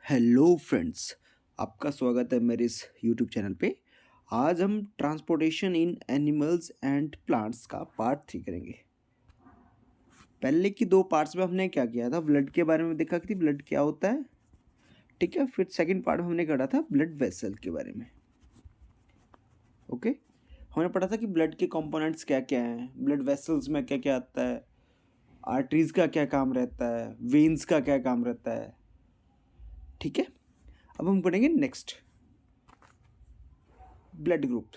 Hello friends, आपका स्वागत है मेरे इस यूट्यूब चैनल पे। आज हम transportation in animals and plants का पार्ट 3 करेंगे। पहले की 2 पार्ट्स में हमने क्या किया था, ब्लड के बारे में देखा कि ब्लड क्या होता है, ठीक है। फिर सेकंड पार्ट में हमने करा था ब्लड वेसल के बारे में। ओके, हमने पढ़ा था कि ब्लड के कंपोनेंट्स क्या क्या हैं, ब्लड वेसल्स में क्या क्या आता है, आर्टरीज का क्या काम रहता है, वेन्स का क्या काम रहता है, ठीक है। अब हम पढ़ेंगे नेक्स्ट ब्लड ग्रुप।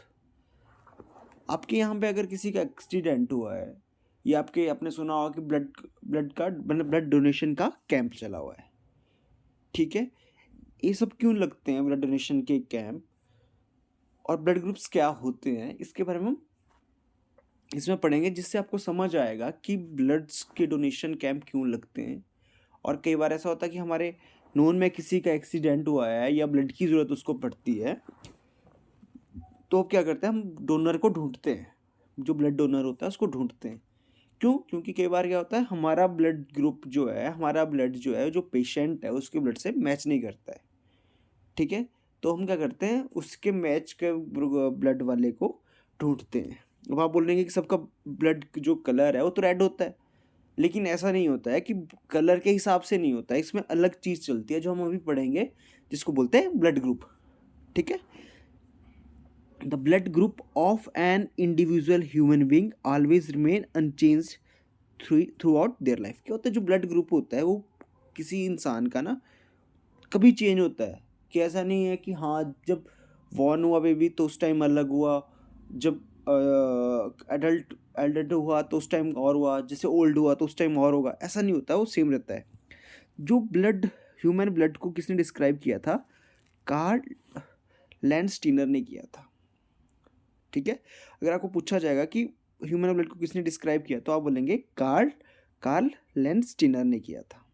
आपके यहाँ पे अगर किसी का एक्सीडेंट हुआ है या आपने सुना होगा कि ब्लड का मतलब ब्लड डोनेशन का कैंप चला हुआ है, ठीक है। ये सब क्यों लगते हैं ब्लड डोनेशन के कैंप, और ब्लड ग्रुप्स क्या होते हैं, इसके बारे में हम इसमें पढ़ेंगे, जिससे आपको समझ आएगा कि ब्लड्स के डोनेशन कैंप क्यों लगते हैं। और कई बार ऐसा होता है कि हमारे नोन में किसी का एक्सीडेंट हुआ है या ब्लड की ज़रूरत उसको पड़ती है, तो क्या करते हैं, हम डोनर को ढूंढते हैं, जो ब्लड डोनर होता है उसको ढूंढते हैं। क्यों? क्योंकि कई बार क्या होता है, हमारा ब्लड ग्रुप जो है, हमारा ब्लड जो है, जो पेशेंट है उसके ब्लड से मैच नहीं करता है, ठीक है। तो हम क्या करते हैं, उसके मैच के ब्लड वाले को ढूंढते हैं। अब आप बोल रहे हैं कि सबका ब्लड जो कलर है वो तो रेड होता है, लेकिन ऐसा नहीं होता है कि कलर के हिसाब से नहीं होता है, इसमें अलग चीज़ चलती है जो हम अभी पढ़ेंगे, जिसको बोलते हैं ब्लड ग्रुप, ठीक है। The blood group of an individual human being always remain unchanged throughout their life। क्या होता है, जो ब्लड ग्रुप होता है वो किसी इंसान का ना कभी चेंज होता है, कि ऐसा नहीं है कि हाँ जब वॉर्न हुआ बेबी तो उस टाइम अलग हुआ, जब एडल्ट एडल्ट हुआ तो उस टाइम और हुआ, जैसे ओल्ड हुआ तो उस टाइम और होगा, ऐसा नहीं होता, वो सेम रहता है। जो ब्लड ह्यूमन ब्लड को किसने डिस्क्राइब किया था, कार्ल लैंडस्टीनर ने किया था, ठीक है। अगर आपको पूछा जाएगा कि ह्यूमन ब्लड को किसने डिस्क्राइब किया, तो आप बोलेंगे कार्ल लैंडस्टीनर ने किया था,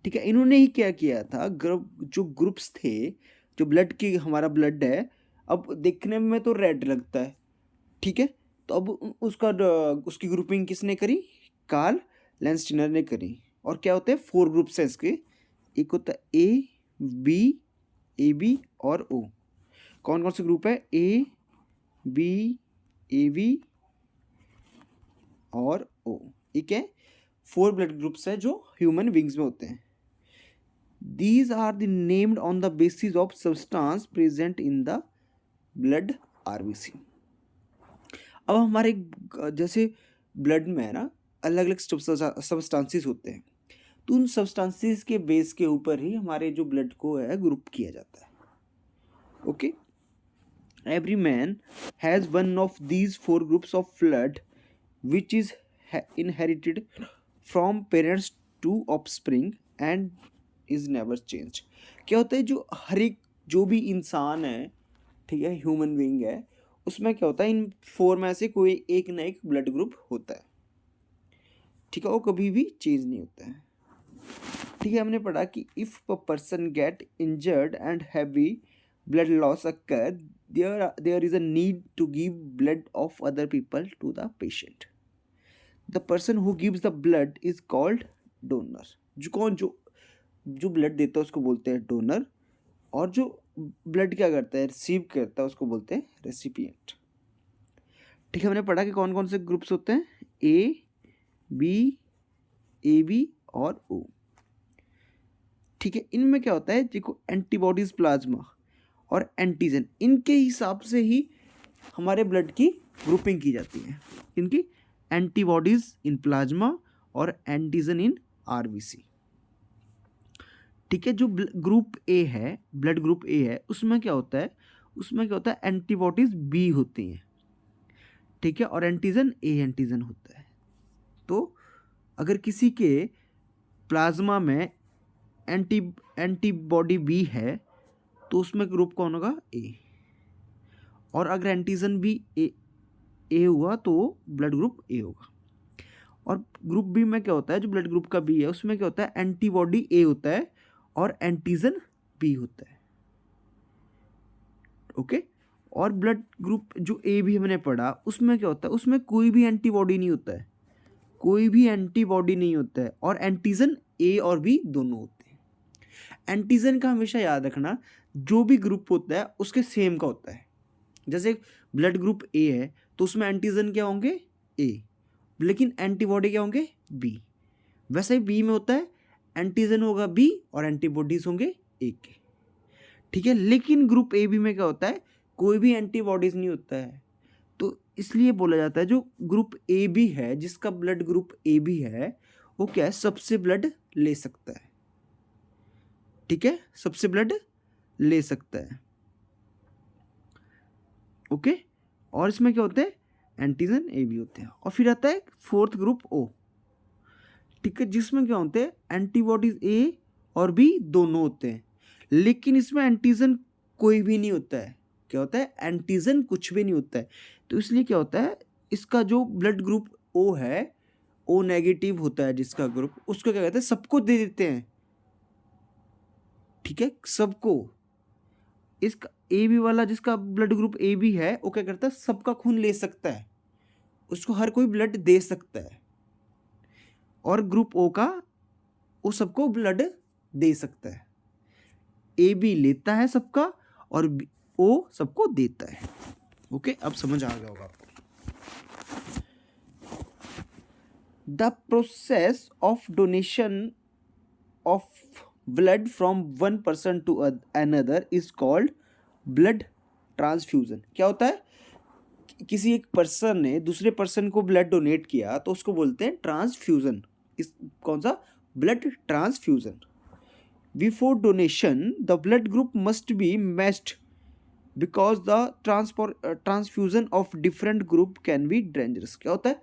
ठीक है। इन्होंने ही क्या किया था, जो ग्रुप्स थे, जो ब्लड की हमारा ब्लड है, अब देखने में तो रेड लगता है, ठीक है। तो अब उसकी ग्रुपिंग किसने करी, कार्ल लैंडस्टीनर ने करी। और क्या होते हैं, 4 ग्रुप्स हैं इसके। एक होता है ए बी और ओ। कौन कौन से ग्रुप है, ए बी ए बी और ओ, ठीक है। 4 ब्लड ग्रुप्स है जो ह्यूमन बींग्स में होते हैं। These are the named on the basis of substance present in the blood RBC। अब हमारे जैसे ब्लड में है ना, अलग अलग सब्सटेंसेस होते हैं, तो उन सब्सटेंसेस के बेस के ऊपर ही हमारे जो ब्लड को है ग्रुप किया जाता है, okay. Every man has one of these 4 groups of blood which is inherited from parents to offspring and is never changed। क्या होता है, जो हर एक जो भी इंसान है, ठीक है, ह्यूमन बीइंग है, उसमें क्या होता है, इन 4 में से कोई एक ना एक ब्लड ग्रुप होता है, ठीक है, वो कभी भी चेंज नहीं होता है, ठीक है। हमने पढ़ा कि if a person get injured and heavy blood loss occur, there is a need to give blood of other people to the patient. The person who gives the blood is called donor. जो blood देता है उसको बोलते हैं donor, और जो blood क्या करता है, रिसीव करता है, उसको बोलते हैं रेसिपिएंट, ठीक है। हमने पढ़ा कि कौन कौन से ग्रुप्स होते हैं, ए बी और ओ, ठीक है। इनमें क्या होता है, देखो एंटीबॉडीज, प्लाज्मा और एंटीजन, इनके हिसाब से ही हमारे ब्लड की ग्रुपिंग की जाती है। इनकी एंटीबॉडीज इन प्लाज्मा और एंटीजन इन आरबीसी, ठीक है। जो ग्रुप ए है, ब्लड ग्रुप ए है, उसमें क्या होता है, एंटीबॉडीज बी होती हैं, ठीक है, और एंटीजन ए एंटीजन होता है। तो अगर किसी के प्लाज्मा में एंटीबॉडी बी है, तो उसमें ग्रुप कौन होगा, ए। और अगर एंटीजन भी ए हुआ तो ब्लड ग्रुप ए होगा। और ग्रुप बी में क्या होता है, जो ब्लड ग्रुप का बी है, उसमें क्या होता है, एंटीबॉडी ए होता है और एंटीजन बी होता है, ओके। और ब्लड ग्रुप जो ए भी हमने पढ़ा, उसमें क्या होता है, उसमें कोई भी एंटीबॉडी नहीं होता है, और एंटीजन ए और बी दोनों होते हैं, एंटीजन का हमेशा याद रखना, जो भी ग्रुप होता है उसके सेम का होता है। जैसे ब्लड ग्रुप ए है तो उसमें एंटीजन क्या होंगे, ए, लेकिन एंटीबॉडी क्या होंगे, बी। वैसे ही बी में होता है, एंटीजन होगा बी और एंटीबॉडीज होंगे ए के, ठीक है। लेकिन ग्रुप ए बी में क्या होता है, कोई भी एंटीबॉडीज नहीं होता है, तो इसलिए बोला जाता है जो ग्रुप ए बी है, जिसका ब्लड ग्रुप ए बी है, वो क्या है, सबसे ब्लड ले सकता है, ठीक है, सबसे ब्लड ले सकता है, ओके। और इसमें क्या होते हैं, एंटीजन ए बी होते हैं। और फिर आता है फोर्थ ग्रुप ओ, ठीक है, जिसमें क्या होते हैं, एंटीबॉडीज ए और बी दोनों होते हैं, लेकिन इसमें एंटीजन कोई भी नहीं होता है। क्या होता है, एंटीजन कुछ भी नहीं होता है। तो इसलिए क्या होता है, इसका जो ब्लड ग्रुप ओ है, ओ नेगेटिव होता है जिसका ग्रुप, उसको क्या कहते हैं, सबको दे देते हैं, ठीक है, सबको। इसका ए बी वाला जिसका ब्लड ग्रुप ए बी है, वो क्या करता है, सबका खून ले सकता है, उसको हर कोई ब्लड दे सकता है। और ग्रुप ओ का, वो सबको ब्लड दे सकता है। ए बी लेता है सबका और ओ सबको देता है, ओके। अब समझ आ गया होगा आपको। The process of donation of blood from one person to another is called blood transfusion. क्या होता है, किसी एक पर्सन ने दूसरे पर्सन को ब्लड डोनेट किया तो उसको बोलते हैं ट्रांसफ्यूजन। इस कौन सा, blood transfusion. Before donation the blood group must be matched because the transfusion of different group can be dangerous. क्या होता है,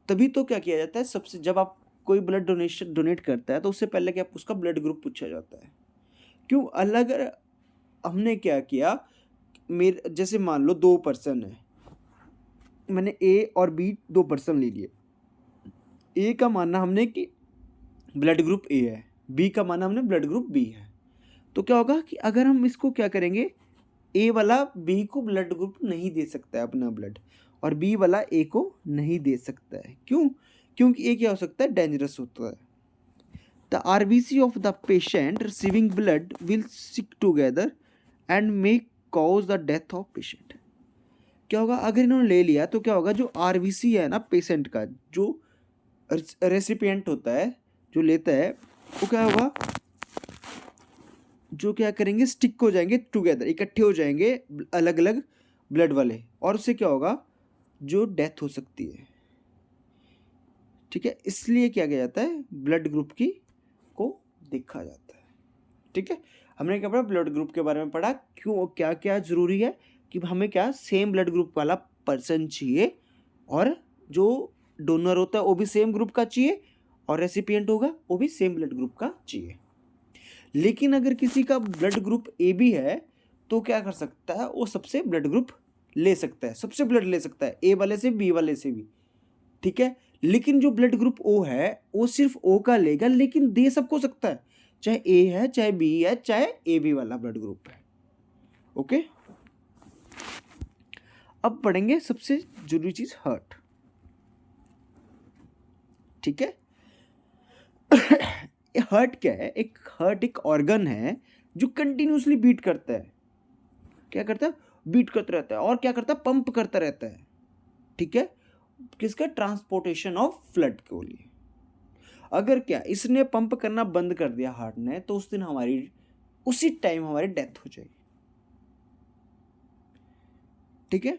तभी तो क्या किया जाता है, सबसे जब आप कोई ब्लड डोनेट करता है तो उससे पहले क्या उसका ब्लड ग्रुप पूछा जाता है। क्यों अलग, हमने क्या किया, मेरे जैसे मान लो 2 पर्सन है, मैंने ए और बी 2 पर्सन ले लिए। ए का मानना हमने कि ब्लड ग्रुप ए है, बी का मानना हमने ब्लड ग्रुप बी है। तो क्या होगा कि अगर हम इसको क्या करेंगे, ए वाला बी को ब्लड ग्रुप नहीं दे सकता है अपना ब्लड, और बी वाला ए को नहीं दे सकता है। क्यों, क्योंकि ए क्या हो सकता है, डेंजरस होता है। The RBC of the patient receiving blood will stick together and may cause the death of patient. क्या होगा, अगर इन्होंने ले लिया तो क्या होगा, जो आरबीसी है ना पेशेंट का, जो रेसिपिएंट होता है, जो लेता है, वो क्या होगा, जो क्या करेंगे, स्टिक हो जाएंगे टुगेदर, इकट्ठे हो जाएंगे अलग अलग ब्लड वाले, और उससे क्या होगा, जो डेथ हो सकती है, ठीक है। इसलिए क्या किया जाता है, ब्लड ग्रुप की को देखा जाता है, ठीक है। हमने क्या पढ़ा, ब्लड ग्रुप के बारे में पढ़ा, क्यों क्या क्या जरूरी है कि हमें क्या सेम ब्लड ग्रुप वाला पर्सन चाहिए, और जो डोनर होता है वो भी सेम ग्रुप का चाहिए, और रेसिपिएंट होगा वो भी सेम ब्लड ग्रुप का चाहिए। लेकिन अगर किसी का ब्लड ग्रुप ए बी है तो क्या कर सकता है, वो सबसे ब्लड ग्रुप ले सकता है, सबसे ब्लड ले सकता है, ए वाले से बी वाले से भी, ठीक है। लेकिन जो ब्लड ग्रुप ओ है वो सिर्फ ओ का लेगा, लेकिन दे सबको सकता है, चाहे ए है, चाहे बी है, चाहे ए बी वाला ब्लड ग्रुप है, ओके। अब पढ़ेंगे सबसे जरूरी चीज, हार्ट, ठीक है। हार्ट क्या है, एक हार्ट एक ऑर्गन है जो कंटिन्यूसली बीट करता है। क्या करता है, बीट करता रहता है, और क्या करता है, पंप करता रहता है, ठीक है, किसका, ट्रांसपोर्टेशन ऑफ ब्लड के लिए। अगर क्या इसने पंप करना बंद कर दिया हार्ट ने, तो उस दिन हमारी, उसी टाइम हमारी डेथ हो जाएगी, ठीक है।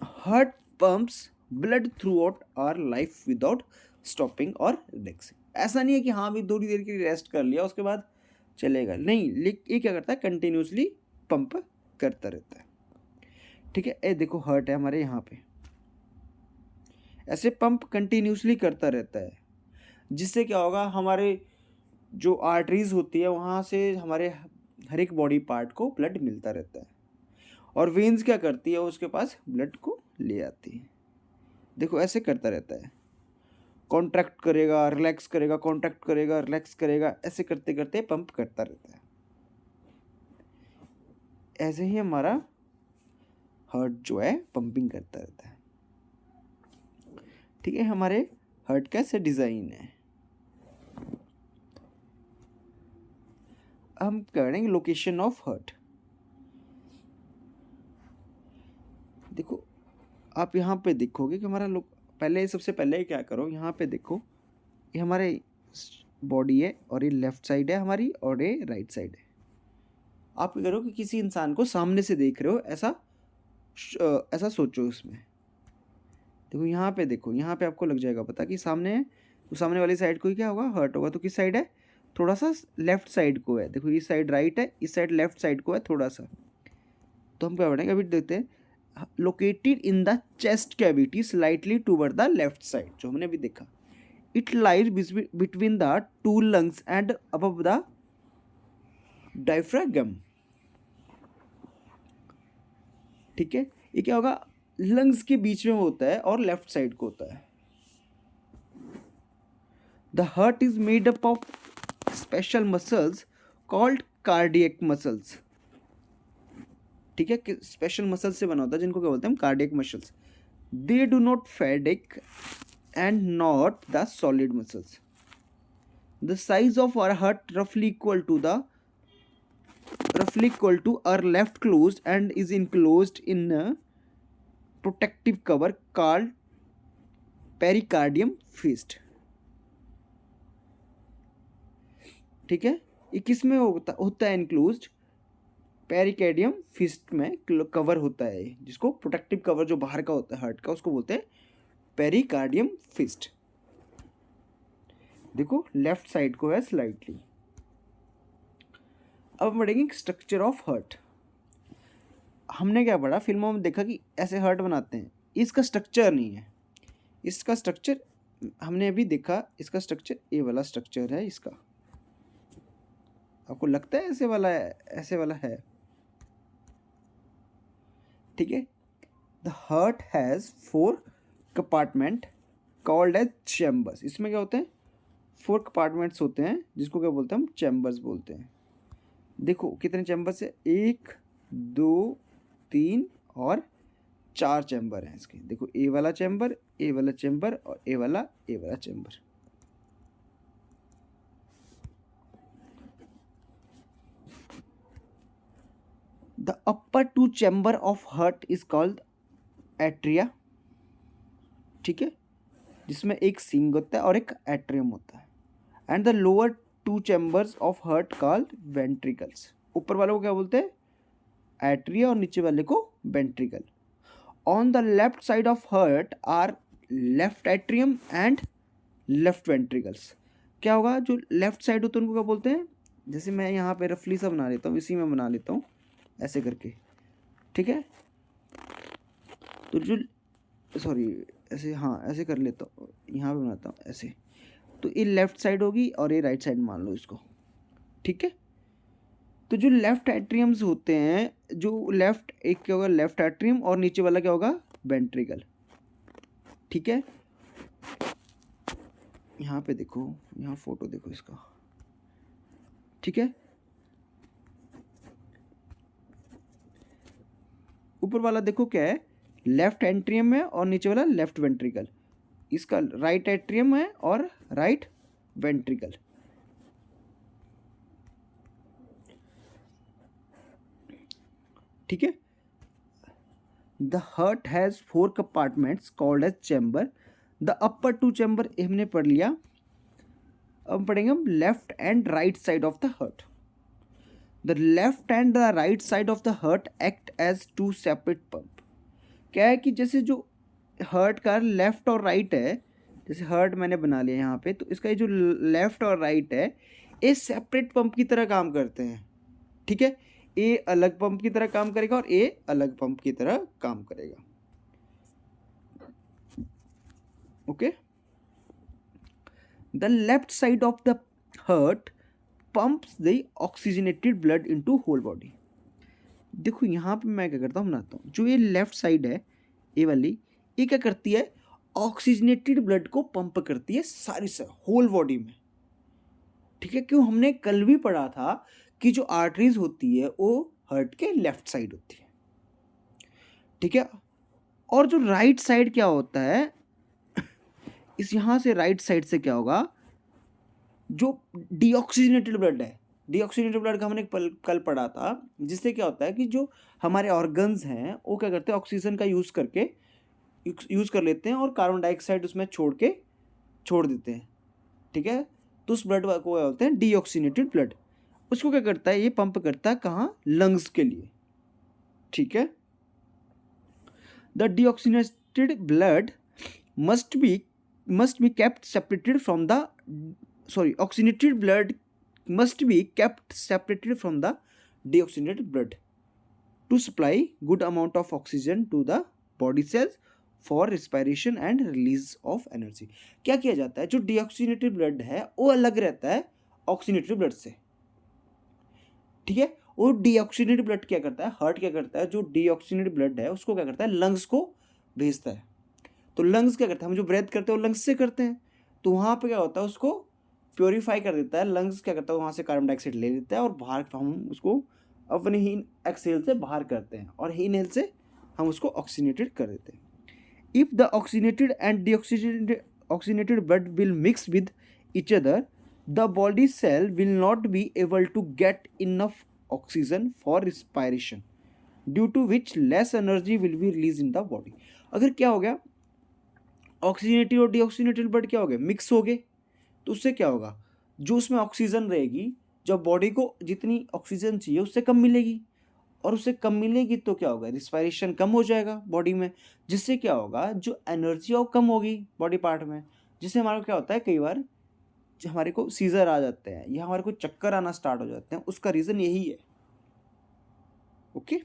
Heart pumps blood throughout our life without stopping और रिलैक्सिंग। ऐसा नहीं है कि हाँ भी थोड़ी देर के लिए रेस्ट कर लिया उसके बाद चलेगा, नहीं, ये क्या करता है, कंटिन्यूसली पंप करता रहता है, ठीक है। ये देखो हार्ट है हमारे यहाँ पे, ऐसे पंप कंटिन्यूसली करता रहता है, जिससे क्या होगा, हमारे जो आर्टरीज होती है वहाँ से हमारे हर एक बॉडी पार्ट को ब्लड मिलता रहता है, और वेन्स क्या करती है, उसके पास ब्लड को ले आती है। देखो ऐसे करता रहता है, कॉन्ट्रैक्ट करेगा, रिलैक्स करेगा, कॉन्ट्रैक्ट करेगा, रिलैक्स करेगा, ऐसे करते करते पंप करता रहता है। ऐसे ही हमारा हार्ट जो है पंपिंग करता रहता है, ठीक है। हमारे हार्ट कैसे डिज़ाइन है, हम करेंगे लोकेशन ऑफ हर्ट। देखो आप यहाँ पे देखोगे कि हमारा पहले सबसे पहले क्या करो, यहाँ पे देखो ये हमारे बॉडी है और ये लेफ्ट साइड है हमारी और ये राइट साइड है। आप क्या करो कि किसी इंसान को सामने से देख रहे हो, ऐसा सोचो उसमें। देखो यहाँ पे देखो, यहाँ पे आपको लग जाएगा पता कि सामने है, तो सामने वाली साइड को ही क्या होगा, हर्ट होगा। तो किस साइड है, थोड़ा सा लेफ्ट साइड को है। देखो इस साइड राइट है, इस साइड लेफ्ट साइड को है थोड़ा सा। तो हम क्या पढ़ेंगे, अभी देखते हैं। Located in the chest cavity slightly toward the left side, जो हमने अभी देखा। It lies between the two lungs and above the diaphragm. ठीक है, ये क्या होगा, लंग्स के बीच में होता है और लेफ्ट साइड को होता है। The heart is made up of special muscles called cardiac muscles. ठीक है, कि स्पेशल मसल्स से बना होता है जिनको क्या बोलते हैं हम, cardiac muscles. They do not fatigue and not the solid muscles. The size of our heart roughly equal to our left closed and is enclosed in a protective cover called pericardium fist। ठीक है, ये किस में होता है enclosed, pericardium fist में cover होता है, जिसको प्रोटेक्टिव कवर जो बाहर का होता है हार्ट का, उसको बोलते हैं पेरिकार्डियम फिस्ट। देखो लेफ्ट साइड को है स्लाइटली। अब हम पढ़ेंगे स्ट्रक्चर ऑफ हार्ट। हमने क्या पढ़ा, फिल्मों में देखा कि ऐसे हार्ट बनाते हैं, इसका स्ट्रक्चर नहीं है। इसका स्ट्रक्चर हमने अभी देखा, इसका स्ट्रक्चर ये वाला स्ट्रक्चर है इसका। आपको लगता है ऐसे वाला है। ठीक है, the heart has 4 compartment called as chambers. इसमें क्या होते हैं, 4 कंपार्टमेंट्स होते हैं जिसको क्या बोलते हैं हम, चैम्बर्स बोलते हैं। देखो कितने चैम्बर्स है, 1 2 3 और 4 चैम्बर हैं इसके। देखो ए वाला चैम्बर, ए वाला चैम्बर और ए वाला chamber. The upper 2 chamber of heart is called atria. ठीक है, जिसमें एक सिंग होता है और एक एट्रियम होता है। And the lower 2 chambers of heart called ventricles. ऊपर वाले को क्या बोलते हैं, एट्रिया, और नीचे वाले को ventricle. On the left side of heart are left atrium and left ventricles. क्या होगा, जो लेफ्ट साइड होते हैं उनको क्या बोलते हैं, जैसे मैं यहाँ पे रफली सा बना लेता हूँ, इसी में बना लेता हूँ ऐसे करके। ठीक है, तो जो सॉरी ऐसे, हाँ ऐसे कर लेता हूँ, यहाँ पे बनाता हूँ ऐसे। तो ये लेफ्ट साइड होगी और ये राइट साइड मान लो इसको। ठीक है, तो जो लेफ्ट एट्रियम्स होते हैं, जो लेफ्ट, एक क्या होगा लेफ्ट एट्रियम और नीचे वाला क्या होगा, वेंट्रिकल। ठीक है, यहाँ पे देखो, यहाँ फोटो देखो इसका। ठीक है, ऊपर वाला देखो क्या है, लेफ्ट एट्रियम है और नीचे वाला लेफ्ट वेंट्रिकल। इसका राइट एट्रियम है और राइट वेंट्रिकल। ठीक है, the heart has 4 compartments called as chamber. The upper 2 chamber हमने पढ़ लिया। अब पढ़ेंगे हम left and right side of the heart. The left and the right side of the heart act as 2 separate pump. क्या है कि जैसे जो हार्ट का लेफ्ट और राइट है, जैसे हार्ट मैंने बना लिया यहाँ पे, तो इसका ये जो लेफ्ट और राइट है, ये सेपरेट पंप की तरह काम करते हैं। ठीक है, ए अलग पंप की तरह काम करेगा और ए अलग पंप की तरह काम करेगा। Okay, the left side of the heart pumps the oxygenated blood into whole body. देखो यहाँ पे मैं क्या करता हूँ, बनाता हूँ, जो ये लेफ्ट साइड है ये वाली, ये क्या करती है, ऑक्सीजनेटेड ब्लड को पंप करती है सारी से होल बॉडी में। ठीक है, क्यों, हमने कल भी पढ़ा था कि जो आर्टरीज होती है वो हार्ट के लेफ्ट साइड होती है। ठीक है, और जो राइट साइड क्या होता है, इस यहाँ से राइट साइड से क्या होगा, जो डीऑक्सीजनेटेड ब्लड है डीऑक्सीनेटेड ब्लड का हमने कल पढ़ा था, जिससे क्या होता है कि जो हमारे ऑर्गन्स हैं वो क्या करते हैं, ऑक्सीजन का यूज़ कर लेते हैं और कार्बन डाइऑक्साइड उसमें छोड़ देते हैं, ठीक है। तो उस ब्लड को बोलते हैं डीऑक्सीनेटेड ब्लड। उसको क्या करता है, ये पंप करता है कहाँ, लंग्स के लिए, ठीक है। The deoxygenated blood must be kept separated from the oxygenated blood must be kept separated from the deoxygenated blood to supply good amount of oxygen to the body cells for respiration and release of energy। क्या किया जाता है, जो deoxygenated blood है वो अलग रहता है ऑक्सीनेटेड ब्लड से, ठीक है। वो डीऑक्सीनेटेड ब्लड क्या करता है, हार्ट क्या करता है, जो डीऑक्सीनेटेड ब्लड है उसको क्या करता है, लंग्स को भेजता है। तो लंग्स क्या करता है, हम जो ब्रेथ करते हैं वो लंग्स से करते हैं, तो वहाँ पे क्या होता है, उसको प्योरीफाई कर देता है। लंग्स क्या करता है, वहाँ से कार्बन डाइऑक्साइड ले लेता है और बाहर हम उसको अपने ही एक्सहेल से बाहर करते हैं और ही इनहेल से हम उसको ऑक्सीनेटेड कर देते हैं। If the oxygenated and deoxygenated blood will mix with each other, the body cell will not be able to get enough oxygen for respiration, due to which less energy will be released in the body। अगर क्या हो गया, oxygenated और deoxygenated blood क्या हो गए, mix हो गए, तो उससे क्या होगा, जो उसमें ऑक्सीजन रहेगी, जब बॉडी को जितनी ऑक्सीजन चाहिए उससे कम मिलेगी, और उससे कम मिलेगी तो क्या होगा, रिस्पायरेशन कम हो जाएगा बॉडी में, जिससे क्या होगा, जो एनर्जी है वो कम होगी बॉडी पार्ट में, जिससे हमारा क्या होता है, कई बार हमारे को सीजर आ जाते हैं या हमारे को चक्कर आना स्टार्ट हो जाते हैं, उसका रीज़न यही है। ओके,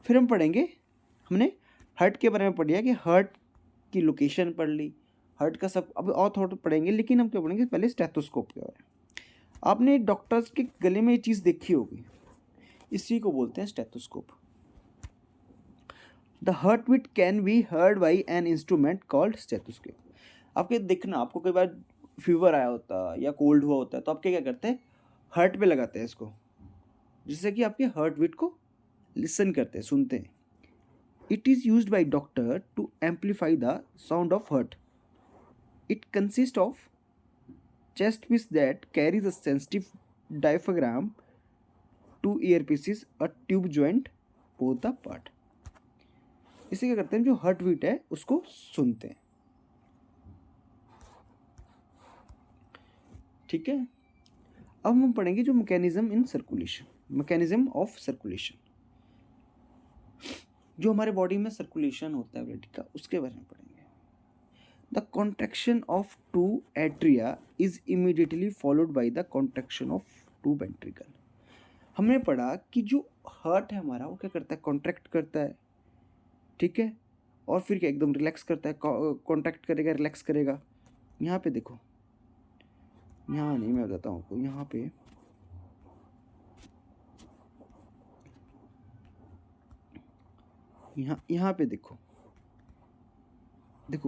फिर हम पढ़ेंगे, हमने हार्ट के बारे में पढ़ लिया कि हार्ट की लोकेशन पढ़ ली, हार्ट का सब अब और थोड़ा पढ़ेंगे, लेकिन हम क्या पढ़ेंगे पहले स्टेथोस्कोप के बारे में। आपने डॉक्टर्स के गले में ये चीज़ देखी होगी, इसी को बोलते हैं stethoscope. The heart beat can be heard by an instrument called stethoscope. आपके देखना, आपको कई बार फीवर आया होता है या कोल्ड हुआ होता है, तो आपके क्या करते हैं, हार्ट पे लगाते हैं इसको, जिससे कि आपके हार्ट बीट को लिसन करते हैं, सुनते हैं। It is used by doctor to amplify the sound of heart. It consists of chest piece that carries a sensitive diaphragm, two earpieces, a tube joint, both the part। इसे क्या करते हैं, जो हार्ट बीट है उसको सुनते हैं, ठीक है। अब हम पढ़ेंगे जो मैकेनिज्म ऑफ सर्कुलेशन, जो हमारे बॉडी में सर्कुलेशन होता है ब्लड का, उसके बारे में पढ़ेंगे। The contraction of two atria is immediately followed by the contraction of two ventricle. हमने पढ़ा कि जो हार्ट है हमारा वो क्या करता है, कॉन्ट्रैक्ट करता है, ठीक है, और फिर क्या एकदम रिलैक्स करता है, कॉन्ट्रैक्ट करेगा, रिलैक्स करेगा। यहाँ पे देखो, यहाँ नहीं, मैं बताता हूँ आपको, यहाँ पे यहाँ पे देखो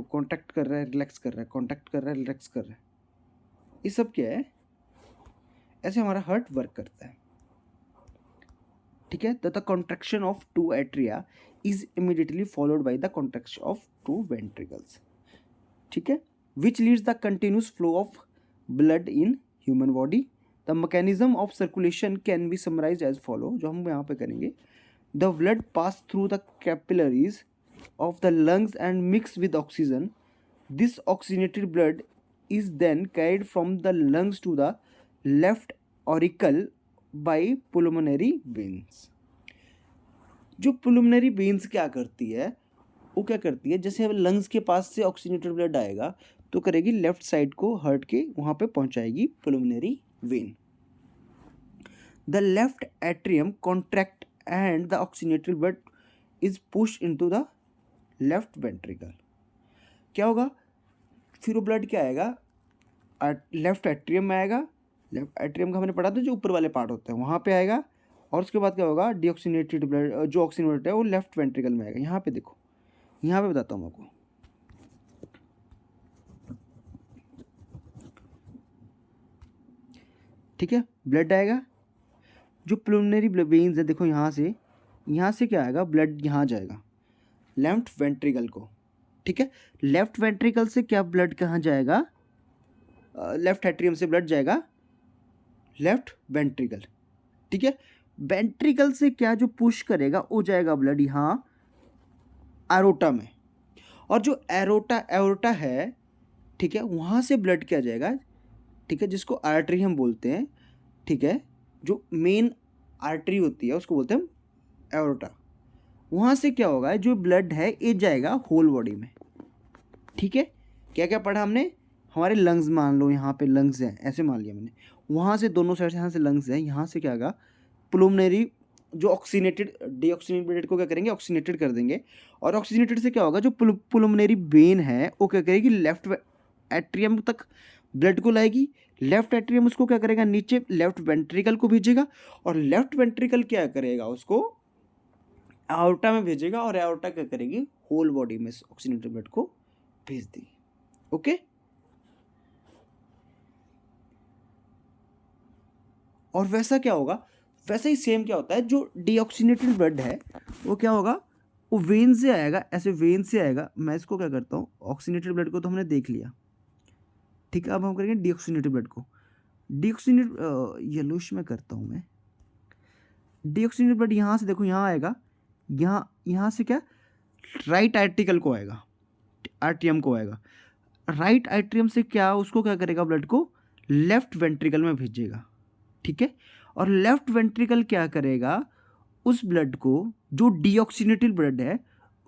कॉन्टैक्ट कर रहा है, रिलैक्स कर रहा है, कॉन्टैक्ट कर रहा है, रिलैक्स कर रहा है, ये सब क्या है, ऐसे हमारा हार्ट वर्क करता है, ठीक है। The contraction of two atria is immediately followed by the contraction of two ventricles, ठीक है, which leads the continuous flow of blood in human body. The mechanism of circulation can be summarised as follow, जो हम यहाँ पे करेंगे। The blood pass through the capillaries of the lungs and mix with oxygen. This oxygenated blood is then carried from the lungs to the left auricle by pulmonary veins। जो pulmonary veins क्या करती है, वो क्या करती है, जैसे lungs के पास से ऑक्सीजनेटेड ब्लड आएगा तो करेगी लेफ्ट साइड को हार्ट के वहाँ पे पहुँचाएगी pulmonary vein। The left atrium contract and the oxygenated blood is pushed into the left ventricle। क्या होगा, फिर वो ब्लड क्या आएगा, लेफ्ट एट्रियम में आएगा। लेफ्ट एट्रियम का हमने पढ़ा था, जो ऊपर वाले पार्ट होते हैं वहाँ पे आएगा, और उसके बाद क्या होगा, डीऑक्सीनेटेड ब्लड, जो ऑक्सीजनेटेड है वो लेफ्ट वेंट्रिकल में आएगा। यहाँ पे देखो, यहाँ पे बताता हूँ आपको, ठीक है। ब्लड आएगा, जो प्लुमिनरी वेन्स है, देखो यहाँ से क्या आएगा, ब्लड यहाँ जाएगा लेफ्ट वेंट्रिकल को, ठीक है। लेफ्ट वेंट्रिकल से क्या ब्लड कहाँ जाएगा, लेफ्ट एट्रियम से ब्लड जाएगा लेफ्ट वेंट्रिकल, ठीक है। वेंट्रिकल से क्या जो पुश करेगा वो जाएगा ब्लड यहाँ एरोटा में, और जो एरोटा है, ठीक है, वहाँ से ब्लड क्या जाएगा, ठीक है, जिसको आर्टरी हम बोलते हैं, ठीक है, जो मेन आर्टरी होती है उसको बोलते हैं हम एरोटा। वहाँ से क्या होगा, जो ब्लड है ये जाएगा होल बॉडी में, ठीक है। क्या क्या पढ़ा हमने, हमारे लंग्स मान लो, यहाँ पे लंग्स हैं ऐसे मान लिया मैंने, वहाँ से दोनों साइड से, यहाँ से लंग्स हैं, यहाँ से क्या होगा, पुलमोनरी जो ऑक्सीनेटेड डीऑक्सीनेटेड ब्लड को क्या करेंगे, ऑक्सीनेटेड कर देंगे, और ऑक्सीनेटेड से क्या होगा, जो पुलमोनरी वेन है वो क्या करेगी, लेफ्ट एट्रियम तक ब्लड को लाएगी, लेफ्ट एट्रियम उसको क्या करेगा, नीचे लेफ्ट वेंट्रिकल को भेजेगा, और लेफ्ट वेंट्रिकल क्या करेगा, उसको एओर्टा में भेजेगा, और एओर्टा क्या करेगी, होल बॉडी में ऑक्सीनेटेड ब्लड को भेज देगी। ओके, और वैसा क्या होगा, वैसा ही सेम क्या होता है, जो डीऑक्सीनेटेड ब्लड है वो क्या होगा, वो वेन से आएगा, ऐसे वेन से आएगा। मैं इसको क्या करता हूँ, ऑक्सीनेटेड ब्लड को तो हमने देख लिया, ठीक है। अब हम करेंगे डीऑक्सीनेटेड ब्लड को। डीऑक्सीनेटेड येलोइश में करता हूँ मैं। डीऑक्सीनेटेड ब्लड यहाँ से देखो, यहाँ आएगा, यहाँ से क्या, राइट आर्टिकल को आएगा, आर्टियम को आएगा, राइट आर्टियम से क्या, उसको क्या करेगा, ब्लड को लेफ्ट वेंट्रिकल में भेजेगा, ठीक है। और लेफ्ट वेंट्रिकल क्या करेगा, उस ब्लड को, जो डीऑक्सीनेटेड ब्लड है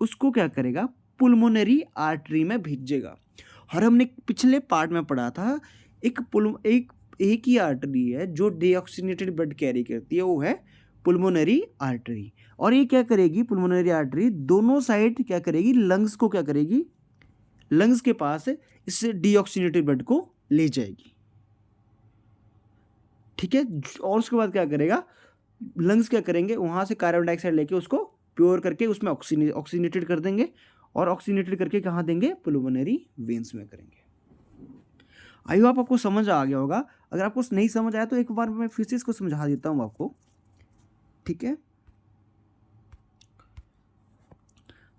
उसको क्या करेगा, पुल्मोनरी आर्टरी में भेजेगा। और हमने पिछले पार्ट में पढ़ा था, एक ही आर्टरी है जो डीऑक्सीनेटेड ब्लड कैरी करती है, वो है पुल्मोनरी आर्टरी। और ये क्या करेगी, पुल्मोनरी आर्टरी दोनों साइड क्या करेगी, लंग्स को क्या करेगी, लंग्स के पास इससे डीऑक्सीनेटेड ब्लड को ले जाएगी, ठीक है। और उसके बाद क्या करेगा, लंग्स क्या करेंगे, वहाँ से कार्बन डाइऑक्साइड लेके उसको प्योर करके उसमें ऑक्सीनेटेड कर देंगे, और ऑक्सीनेटेड करके कहाँ देंगे, पुल्मोनरी वेन्स में करेंगे। आई होप आपको समझ आ गया होगा। अगर आपको नहीं समझ आया तो एक बार मैं फिर से इसको समझा देता हूँ आपको, ठीक है।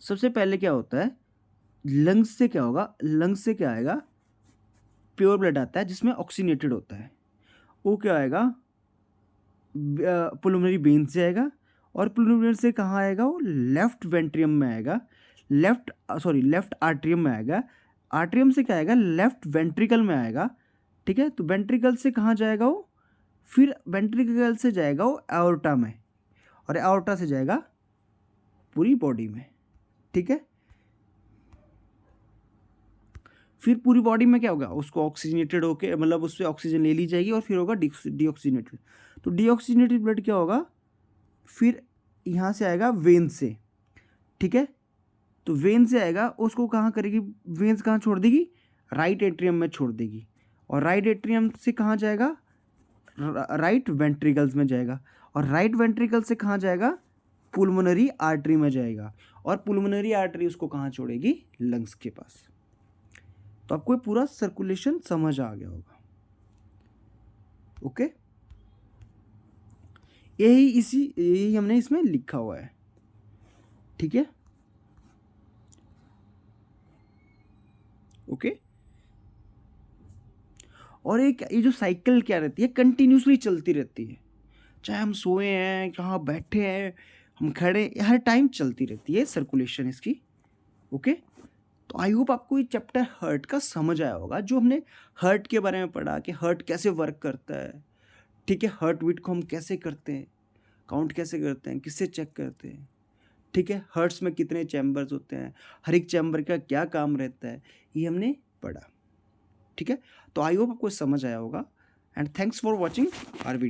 सबसे पहले क्या होता है, लंग्स से क्या होगा, लंग्स से क्या आएगा, प्योर ब्लड आता है जिसमें ऑक्सीनेटेड होता है, वो क्या आएगा, पुल्मोनरी वेन से आएगा, और पुल्मोनरी वेन से कहाँ आएगा, वो लेफ्ट वेंट्रियम में आएगा, लेफ्ट आर्ट्रियम में आएगा, आर्ट्रियम से क्या आएगा, लेफ्ट वेंट्रिकल में आएगा, ठीक है। तो वेंट्रिकल से कहाँ जाएगा वो, फिर वेंट्रिकल से जाएगा वो एओर्टा में, और एओर्टा से जाएगा पूरी बॉडी में, ठीक है। फिर पूरी बॉडी में क्या होगा, उसको ऑक्सीजनेटेड होके, मतलब उससे ऑक्सीजन ले ली जाएगी, और फिर होगा डीऑक्सीनेटेड। तो डीऑक्सीनेटेड ब्लड क्या होगा, फिर यहाँ से आएगा वेन से, ठीक है। तो वेन से आएगा, उसको कहाँ करेगी, वेन्स कहाँ छोड़ देगी, राइट एट्रियम में छोड़ देगी, और राइट एट्रियम से कहाँ जाएगा, राइट वेंट्रिकल्स में जाएगा, और राइट वेंट्रिकल से कहाँ जाएगा, पुल्मोनरी आर्टरी में जाएगा, और पुल्मोनरी आर्टरी उसको कहाँ छोड़ेगी, लंग्स के पास। तो आपको पूरा सर्कुलेशन समझ आ गया होगा। ओके, यही हमने इसमें लिखा हुआ है, ठीक है। ओके, और ये जो साइकिल क्या रहती है, कंटिन्यूसली चलती रहती है, चाहे हम सोए हैं, कहाँ बैठे हैं, हम खड़े, हर टाइम चलती रहती है सर्कुलेशन इसकी। ओके, तो आई होप आपको ये चैप्टर हार्ट का समझ आया होगा, जो हमने हार्ट के बारे में पढ़ा कि हार्ट कैसे वर्क करता है, ठीक है। हार्ट बीट को हम कैसे करते हैं, काउंट कैसे करते हैं, किससे चेक करते हैं, ठीक है। हार्ट्स में कितने चैम्बर्स होते हैं, हर एक चैम्बर का क्या काम रहता है, ये हमने पढ़ा, ठीक है। तो आई होप आपको समझ आया होगा, and thanks for watching our video.